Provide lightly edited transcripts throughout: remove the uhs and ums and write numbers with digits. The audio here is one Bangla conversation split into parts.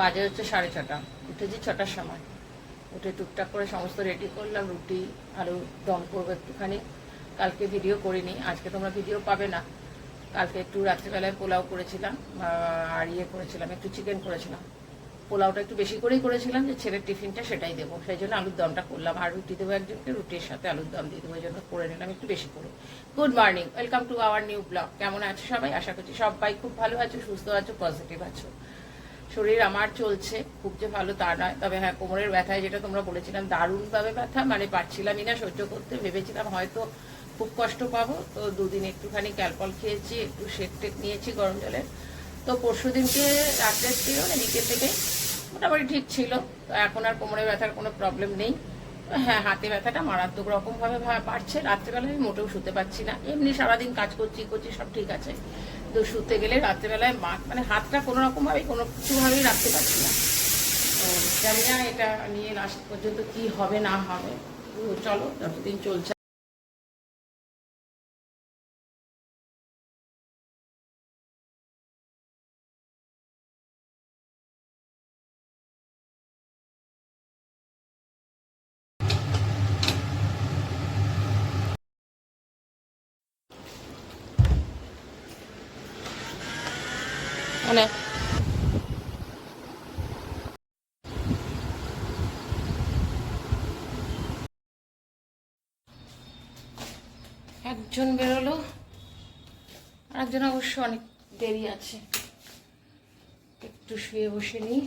বাজে হচ্ছে 6:30। উঠেছি 6টার সময়। উঠে টুকটাক করে সমস্ত রেডি করলাম, রুটি আলু দম করবো একটুখানি। কালকে ভিডিও করিনি, আজকে তোমরা ভিডিও পাবে না। কালকে একটু রাত্রিবেলায় পোলাও করেছিলাম আর করেছিলাম, একটু চিকেন করেছিলাম। পোলাওটা একটু বেশি করেই করেছিলাম, যে ছেলের টিফিনটা সেটাই দেবো, সেই জন্য আলুর দমটা করলাম। আর রুটি দেবো একজনকে, রুটির সাথে আলুর দম দিয়ে দেবো, এই জন্য করে নিলাম একটু বেশি করে। Good morning, welcome to our new blog. কেমন আছো সবাই? আশা করছি সবাই খুব ভালো আছো, সুস্থ আছো, পজিটিভ আছো। শরীর আমার চলছে, খুব যে ভালো তা নয়, তবে হ্যাঁ কোমরের ব্যথায়, যেটা তোমরা বলেছিলাম দারুণভাবে ব্যথা, মানে পারছিলামই না সহ্য করতে। ভেবেছিলাম হয়তো খুব কষ্ট পাবো, তো দুদিন একটুখানি ক্যালপল খেয়েছি, একটু শেক টেক নিয়েছি গরম জলে। তো পরশু দিনকে রাত্রের ছিল না, বিকেল থেকে মোটামুটি ঠিক ছিল। তো এখন আর কোমরে ব্যথার কোনো প্রবলেম নেই। হ্যাঁ, হাতে ব্যথাটা মারাত্মক রকমভাবে বাড়ছে। রাত্রেবেলায় আমি মোটেও শুতে পারছি না। এমনি সারাদিন কাজ করছি সব ঠিক আছে, তো শুতে গেলে রাত্রেবেলায় মানে হাতটা কোনো রকমভাবেই কোনো কিছুভাবেই রাখতে পারছি না। তো জানি না এটা নিয়ে লাস্ট পর্যন্ত কি হবে না হবে। তো চলো, যতদিন চলছে। মানে একজন বেরোলো, আর একজন অবশ্য অনেক দেরি আছে। একটু শুয়ে বসে নিই।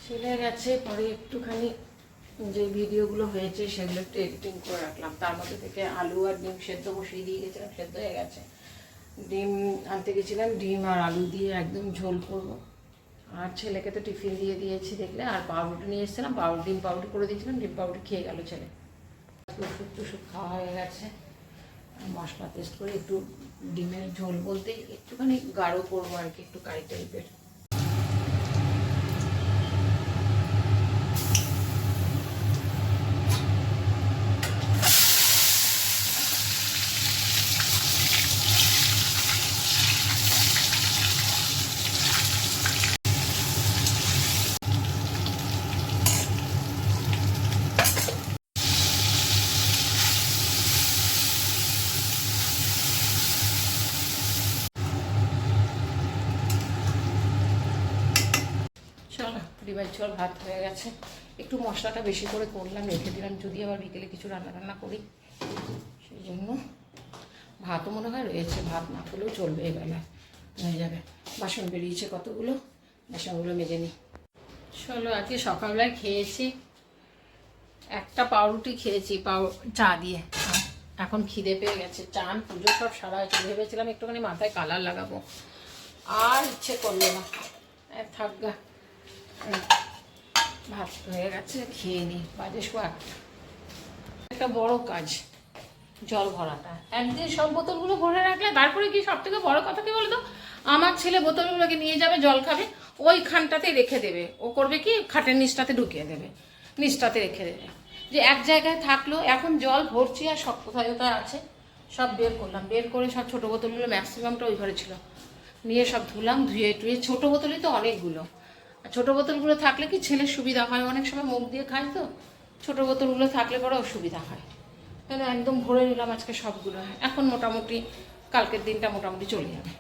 ছেলে গেছে, পরে একটুখানি যে ভিডিওগুলো হয়েছে সেগুলো একটু এডিটিং করে রাখলাম। তার মধ্যে থেকে আলু আর ডিম সেদ্ধ বসিয়ে দিয়ে গেছিলাম, সেদ্ধ হয়ে গেছে। ডিম আনতে গেছিলাম, ডিম আর আলু দিয়ে একদম ঝোল করবো। আর ছেলেকে তো টিফিন দিয়ে দিয়েছি দেখলে। আর পাউরুটি নিয়ে এসেছিলাম, ডিম পাউরুটি করে দিয়েছিলাম, ডিম পাউরুটি খেয়ে গেল ছেলে। ওষুধ টষুধ খাওয়া হয়ে গেছে। মশলা পেস্ট করে একটু ডিমের ঝোল বলতে একটুখানি গাঢ় করবো আর কি, একটু কারি টাইপের। চলো, ডিমের ঝোল ভাত হয়ে গেছে। একটু মশলাটা বেশি করে করলাম, রেখে দিলাম, যদি আবার বিকেলে কিছু রান্না করি সেই জন্য। ভাতও মনে হয় রয়েছে, ভাত না করলেও চলবে, এবেলায় হয়ে যাবে। বাসন বেরিয়েছে কতগুলো, বাসনগুলো মেজে নিই। চলো, আজকে সকালবেলায় খেয়েছি একটা পাউরুটি, খেয়েছি চা দিয়ে। এখন খিদে পেয়ে গেছে। চান পুজো সব সারা হয়েছে, ভেবেছিলাম একটুখানি মাথায় কালার লাগাবো, আর ইচ্ছে করলো না। থাকগা, ভাত হয়ে গেছে, খেয়ে নিই। বাজে একটা বড় কাজ জল ভরাটা। একদিন সব বোতলগুলো ভরে রাখলে তারপরে কি, সব থেকে বড় কথা কি বলতো, আমার ছেলে বোতলগুলোকে নিয়ে যাবে, জল খাবে, ওইখানটাতে রেখে দেবে। ও করবে কি, খাটের নিচটাতে ঢুকিয়ে দেবে, নিচটাতে রেখে দেবে। যে এক জায়গায় থাকলো। এখন জল ভরছি আর সব কোথায় কোথায় আছে সব বের করলাম, বের করে সব ছোটো বোতলগুলো ম্যাক্সিমামটা ওই ঘরে ছিল, নিয়ে সব ধুলাম, ধুয়ে টুয়ে। ছোটো বোতলই তো অনেকগুলো। ছোটো বোতলগুলো থাকলে কি ছেলের সুবিধা হয়, অনেক সময় মুখ দিয়ে খায়, তো ছোটো বোতলগুলো থাকলে পরে অসুবিধা হয়। কেন একদম ভরে নিলাম আজকে সবগুলো। এখন মোটামুটি কালকের দিনটা মোটামুটি চলে যাবে।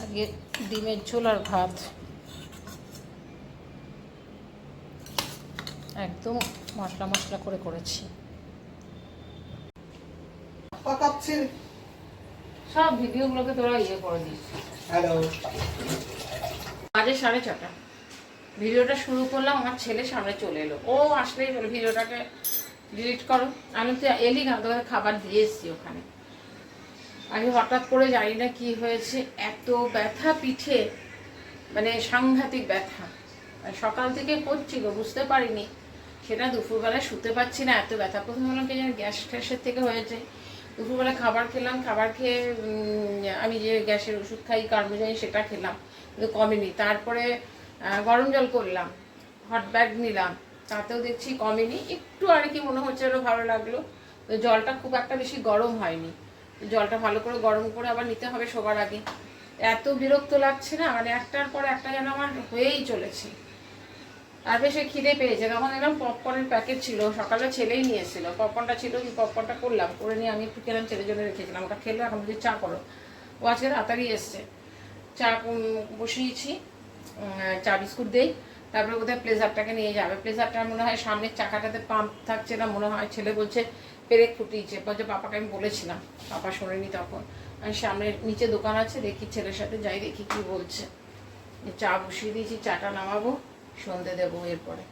আগে ডিমের ঝোল আর ভাত একদম মশলা করে করেছি। সব ভিডিওগুলোকে তোরা করে দিস। হ্যালো, বাজে 6:30। ভিডিওটা শুরু করলাম, আমার ছেলে সামনে চলে এলো। ও আসলেই বলে ভিডিওটাকে ডিলিট করো। আমি তো এলি না, তোকে খাবার দিয়ে এসছি ওখানে। আমি হঠাৎ করে জানি না কি হয়েছে, এত ব্যথা পিঠে, মানে সাংঘাতিক ব্যথা। আর সকাল থেকে করছিল, বুঝতে পারিনি, সেটা দুপুরবেলায় শুতে পারছি না, এত ব্যথা। প্রথমে বললাম কি যেন গ্যাস ট্যাসের থেকে হয়েছে। দুপুরবেলা খাবার খেলাম, খাবার খেয়ে আমি যে গ্যাসের ওষুধ খাই কার্বোজাই সেটা খেলাম, কিন্তু কমেনি। তারপরে গরম জল করলাম, হট ব্যাগ নিলাম, তাতেও দেখছি কমেনি। একটু আর কি মনে হচ্ছে আরও ভালো লাগলো। তো জলটা খুব একটা বেশি গরম হয়নি, জলটা ভালো করে গরম করে আবার নিতে হবে শোবার আগে। এত বিরক্ত লাগছে না, মানে একটার পর একটা যেন আমার হয়েই চলেছে। আর বেশি খিদে পেয়েছে, তখন এরকম পপকর্নের প্যাকেট ছিল, সকালে ছেলেই নিয়ে এসেছিলো, পপকর্নটা ছিল, কি পপকর্নটা করলাম, করে নিয়ে আমি একটু খেলাম, ছেলের জন্য রেখেছিলাম, ওটা খেলো। এখন যদি চা করো, ও আজকে তাড়াতাড়ি এসছে, চা বসিয়েছি, চা বিস্কুট দেই, তারপরে বোধহয় প্লেজারটাকে নিয়ে যাবে। প্লেজারটা মনে হয় সামনের চাকাটাতে পাম্প থাকছে না মনে হয়, ছেলে বলছে পেরেক ফুটিয়েছে, বলছে পাপাকে আমি বলেছিলাম, পাপা শোনেনি তখন। আমি সামনের নিচে দোকান আছে, দেখি ছেলের সাথে যাই, দেখি কি বলছে। চা বসিয়ে দিয়েছি, চাটা নামাবো, সন্ধে দেবো এরপরে।